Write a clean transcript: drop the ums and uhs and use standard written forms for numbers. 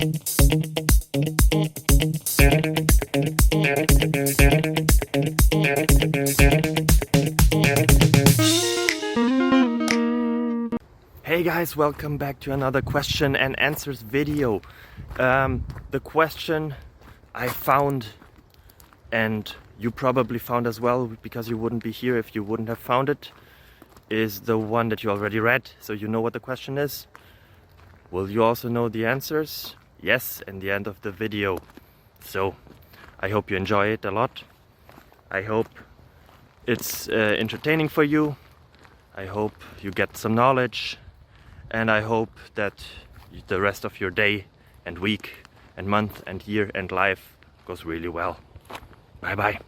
Hey guys, welcome back to another question and answers video. The question I found, and you probably found as well because you wouldn't be here if you wouldn't have found it, is the one that you already read, so you know what the question is. Will you also know the answers? Yes, in the end of the video. So I hope you enjoy it a lot. I hope it's entertaining for you. I hope you get some knowledge. And I hope that the rest of your day and week and month and year and life goes really well. Bye bye.